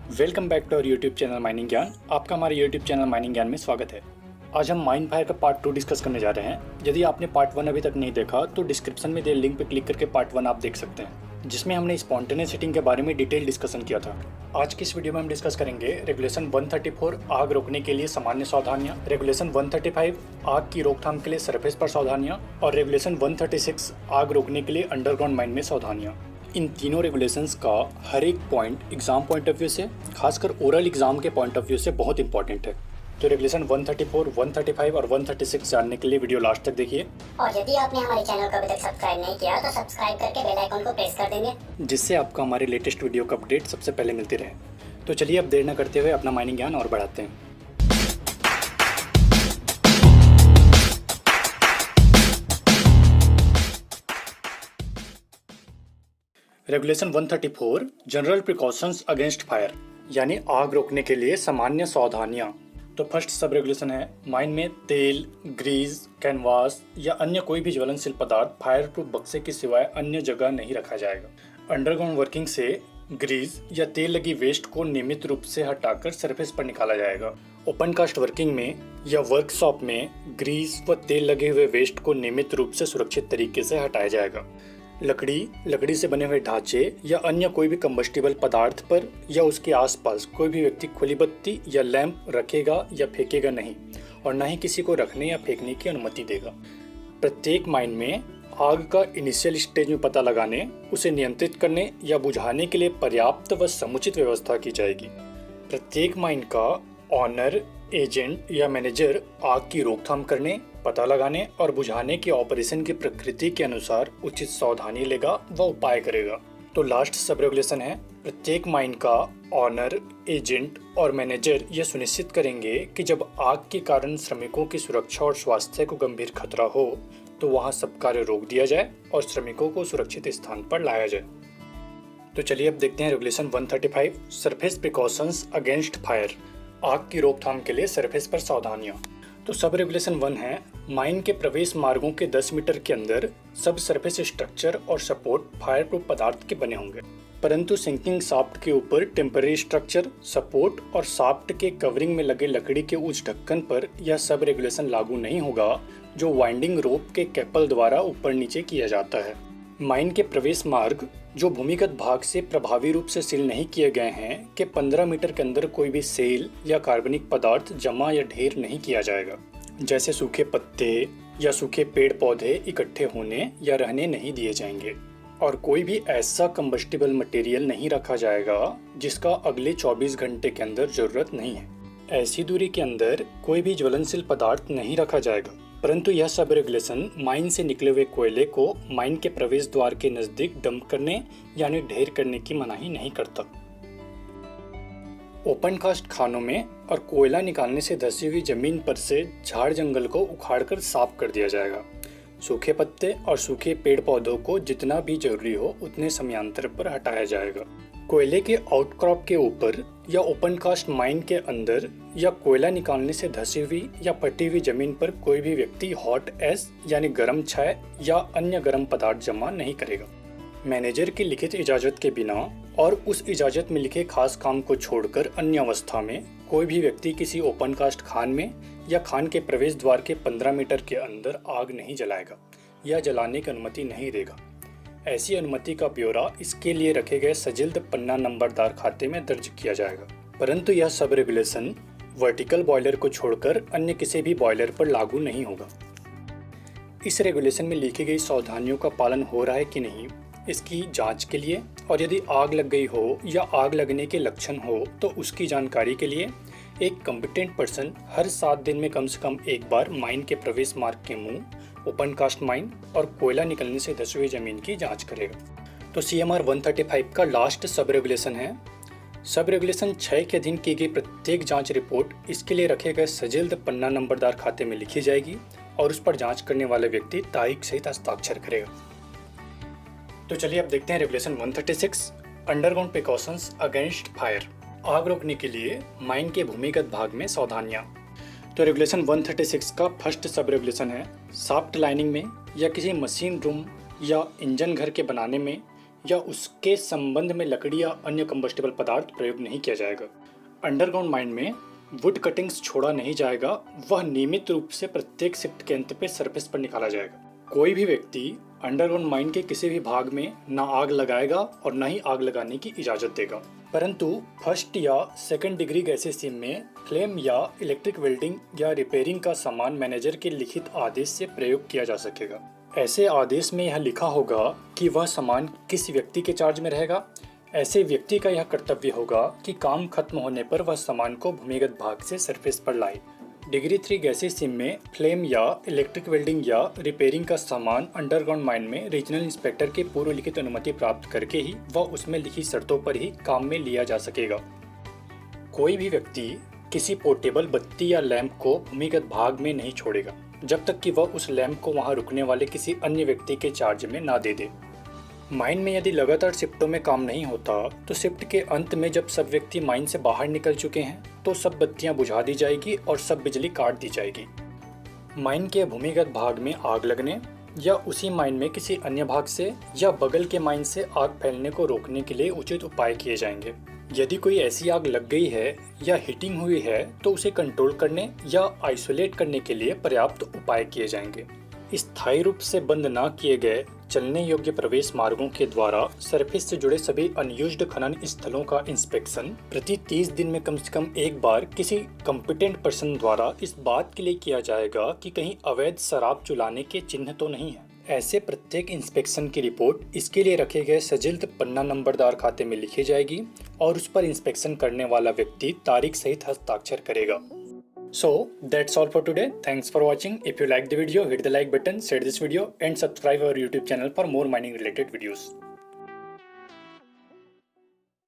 Welcome back to our YouTube channel mining Gyan. आपका हमारे YouTube channel mining ज्ञान में स्वागत है। आज हम माइन फायर का पार्ट 2 डिस्कस करने जा रहे हैं। यदि आपने पार्ट 1 अभी तक नहीं देखा तो डिस्क्रिप्शन में दिए लिंक पर क्लिक करके पार्ट 1 आप देख सकते हैं, जिसमें हमने स्पॉन्टेनियस हिटिंग के बारे में डिटेल डिस्कशन किया था। आज की इस वीडियो में हम डिस्कस करेंगे रेगुलेशन 134 आग रोकने के लिए सामान्य सावधानियां, रेगुलेशन 135 आग की रोकथाम के लिए सरफेस पर सावधानियां और रेगुलेशन 136 आग रोकने के लिए अंडरग्राउंड माइन में सावधानियां। इन तीनों रेगुलेशंस का हर एक point exam point of view से, खासकर ओरल एग्जाम के पॉइंट ऑफ व्यू से बहुत इंपॉर्टेंट है। तो रेगुलेशन 134, 135 और 136 जानने के लिए वीडियो लास्ट तक देखिए। और यदि आपने हमारे चैनल को अभी तक सब्सक्राइब नहीं किया तो सब्सक्राइब करके बेल आइकन को प्रेस कर देंगे, जिससे आपको हमारे लेटेस्ट वीडियो का अपडेट सबसे पहले मिलती रहे। तो चलिए अब देर न करते हुए अपना माइनिंग ज्ञान और बढ़ाते हैं। Regulation 134 general precautions against fire, यानी आग रोकने के लिए सामान्य सावधानियां। तो फर्स्ट सब रेगुलेशन है, माइन में तेल, ग्रीस, कैनवास या अन्य कोई भी ज्वलनशील पदार्थ फायर प्रूफ बक्से के सिवाय अन्य जगह नहीं रखा जाएगा। अंडरग्राउंड वर्किंग से ग्रीस या तेल लगी वेस्ट को नियमित रूप से हटाकर सरफेस पर निकाला जाएगा। ओपन कास्ट वर्किंग में या वर्कशॉप में ग्रीस व तेल लगे हुए वेस्ट को नियमित रूप से सुरक्षित तरीके से हटाया जाएगा। लकड़ी से बने हुए ढांचे या अन्य कोई भी कंबस्टिबल पदार्थ पर या उसके आसपास कोई भी व्यक्ति खुली बत्ती या लैंप रखेगा या फेंकेगा नहीं, और न ही किसी को रखने या फेंकने की अनुमति देगा। प्रत्येक माइन में आग का इनिशियल स्टेज में पता लगाने, उसे नियंत्रित करने या बुझाने के लिए पर्याप्त व समुचित व्यवस्था की जाएगी। प्रत्येक माइन का ऑनर, एजेंट या मैनेजर आग की रोकथाम करने, पता लगाने और बुझाने के ऑपरेशन की प्रकृति के अनुसार उचित सावधानी लेगा व उपाय करेगा। तो लास्ट सब रेगुलेशन है, प्रत्येक माइन का ऑनर, एजेंट और मैनेजर यह सुनिश्चित करेंगे कि जब आग के कारण श्रमिकों की सुरक्षा और स्वास्थ्य को गंभीर खतरा हो तो वहां सब कार्य रोक दिया जाए और श्रमिकों को सुरक्षित स्थान पर लाया जाए। तो चलिए अब देखते हैं regulation 135 surface precautions against fire, आग की रोकथाम के लिए सरफेस पर सावधानियां। तो सब रेगुलेशन 1 है, माइन के प्रवेश मार्गों के 10 मीटर के अंदर सब सरफेस स्ट्रक्चर और सपोर्ट फायर प्रूफ पदार्थ के बने होंगे, परंतु सिंकिंग शाफ्ट के ऊपर टेम्पररी स्ट्रक्चर, सपोर्ट और शाफ्ट के कवरिंग में लगे लकड़ी के उच्च ढक्कन पर यह सब रेगुलेशन लागू नहीं होगा जो वाइंडिंग रोप के कैपल द्वारा ऊपर नीचे किया जाता है। माइन के प्रवेश मार्ग जो भूमिगत भाग से प्रभावी रूप से सील नहीं किए गए हैं के 15 मीटर के अंदर कोई भी सेल या कार्बनिक पदार्थ जमा या ढेर नहीं किया जाएगा, जैसे सूखे पत्ते या सूखे पेड़ पौधे इकट्ठे होने या रहने नहीं दिए जाएंगे। और कोई भी ऐसा कंबस्टिबल मटेरियल नहीं रखा जाएगा जिसका अगले 24 घंटे के अंदर जरूरत नहीं है। ऐसी दूरी के अंदर कोई भी ज्वलनशील पदार्थ नहीं रखा जाएगा, परंतु यह सब रेगुलेशन माइन से निकले हुए कोयले को माइन के प्रवेश द्वार के नजदीक डंप करने यानी ढेर करने की मनाही नहीं करता। ओपन कास्ट खानों में और कोयला निकालने से धसी हुई जमीन पर से झाड़ जंगल को उखाड़कर साफ कर दिया जाएगा। सूखे पत्ते और सूखे पेड़ पौधों को जितना भी जरूरी हो उतने समयांतर पर हटाया जाएगा। कोयले के आउटक्रॉप के ऊपर या ओपन कास्ट माइन के अंदर या कोयला निकालने से धसी हुई या फटी हुई जमीन पर कोई भी व्यक्ति हॉट एश यानी गर्म छाय या अन्य गर्म पदार्थ जमा नहीं करेगा। मैनेजर की लिखित इजाजत के बिना और उस इजाजत में लिखे खास काम को छोड़कर अन्य अवस्था में कोई भी व्यक्ति किसी ओपन कास्ट खान में या खान के प्रवेश द्वार के 15 मीटर के अंदर आग नहीं जलाएगा या जलाने की अनुमति नहीं देगा। ऐसी अनुमति का ब्यौरा इसके लिए रखे गए सजिल्द पन्ना नंबरदार खाते में दर्ज किया जाएगा। परंतु यह सब रेगुलेशन वर्टिकल बॉयलर को छोड़कर अन्य किसी भी बॉयलर पर लागू नहीं होगा। इस रेगुलेशन में लिखी गई सावधानियों का पालन हो रहा है कि नहीं, इसकी जांच के लिए और यदि आग लग गई हो या आग लगने के लक्षण हो तो उसकी जानकारी के लिए एक कॉम्पिटेंट पर्सन हर 7 दिन में कम से कम एक बार माइन के प्रवेश मार्ग के मुंह, ओपन कास्ट माइन और कोयला निकलने से धसी हुई जमीन की जांच करेगा। तो CMR 135 का लास्ट सब रेगुलेशन है, सब रेगुलेशन 6 के अधीन की गई प्रत्येक जांच रिपोर्ट इसके लिए रखे गए सजिल्द पन्ना नंबरदार खाते में लिखी जाएगी और उस पर जांच करने वाले व्यक्ति तारीख सहित हस्ताक्षर करेगा। तो चलिए अब देखते हैं regulation 136 underground precautions against fire, आग रोकने के लिए माइन के भूमिगत भाग में सावधानियां। तो रेगुलेशन 136 का फर्स्ट सब रेगुलेशन है, शाफ्ट लाइनिंग में या किसी मशीन रूम या इंजन घर के बनाने में या उसके संबंध में लकड़ी या अन्य कंबस्टेबल पदार्थ प्रयोग नहीं किया जाएगा। अंडरग्राउंड माइन में वुड कटिंग्स छोड़ा नहीं जाएगा, वह नियमित रूप से प्रत्येक शिफ्ट के अंत पे सरफेस पर निकाला जाएगा। कोई भी व्यक्ति अंडरग्राउंड माइन के किसी भी भाग में ना आग लगाएगा और ना ही आग लगाने की इजाजत देगा, परंतु फर्स्ट या सेकंड डिग्री गैसीय सीम में फ्लेम या इलेक्ट्रिक वेल्डिंग या रिपेयरिंग का सामान मैनेजर के लिखित आदेश से प्रयोग किया जा सकेगा। ऐसे आदेश में यह लिखा होगा कि वह सामान किस व्यक्ति के चार्ज में रहेगा। ऐसे व्यक्ति का यह कर्तव्य होगा कि काम खत्म होने पर वह सामान को भूमिगत भाग से सरफेस पर लाए। डिग्री 3 गैसीय सीम में फ्लेम या इलेक्ट्रिक वेल्डिंग या रिपेयरिंग का सामान अंडरग्राउंड माइन में रीजनल इंस्पेक्टर के पूर्व लिखित अनुमति प्राप्त करके ही वह उसमें लिखी शर्तों पर ही काम में लिया जा सकेगा। कोई भी व्यक्ति किसी पोर्टेबल बत्ती या लैंप को भूमिगत भाग में नहीं छोड़ेगा जब तक कि वह उस लैंप को वहां रुकने वाले किसी अन्य व्यक्ति के चार्ज में ना दे दे। माइन में यदि लगातार शिफ्टों में काम नहीं होता तो शिफ्ट के अंत में जब सब व्यक्ति माइन से बाहर निकल चुके हैं तो सब बत्तियां बुझा दी जाएगी और सब बिजली काट दी जाएगी। माइन के भूमिगत भाग में आग लगने या उसी माइन में किसी अन्य भाग से या बगल के माइन से आग फैलने को रोकने के लिए उचित उपाय किए जाएंगे। यदि कोई ऐसी आग लग गई है या हीटिंग हुई है तो उसे कंट्रोल करने या आइसोलेट करने के लिए पर्याप्त उपाय किए जाएंगे। स्थायी रूप से बंद न किए गए चलने योग्य प्रवेश मार्गों के द्वारा सरफेस से जुड़े सभी अनयूज्ड खनन स्थलों का इंस्पेक्शन प्रति 30 दिन में कम से कम एक बार किसी कॉम्पिटेंट पर्सन द्वारा इस बात के लिए किया जाएगा कि कहीं अवैध शराब चुलाने के चिन्ह तो नहीं है। ऐसे प्रत्येक इंस्पेक्शन की रिपोर्ट इसके लिए रखे गए सजिल्त पन्ना नंबरदार खाते में लिखी जाएगी और उस पर इंस्पेक्शन करने वाला व्यक्ति तारीख सहित हस्ताक्षर करेगा। So that's all for today. Thanks for watching. If you like the video, hit the like button, share this video and subscribe our YouTube channel for more mining related videos.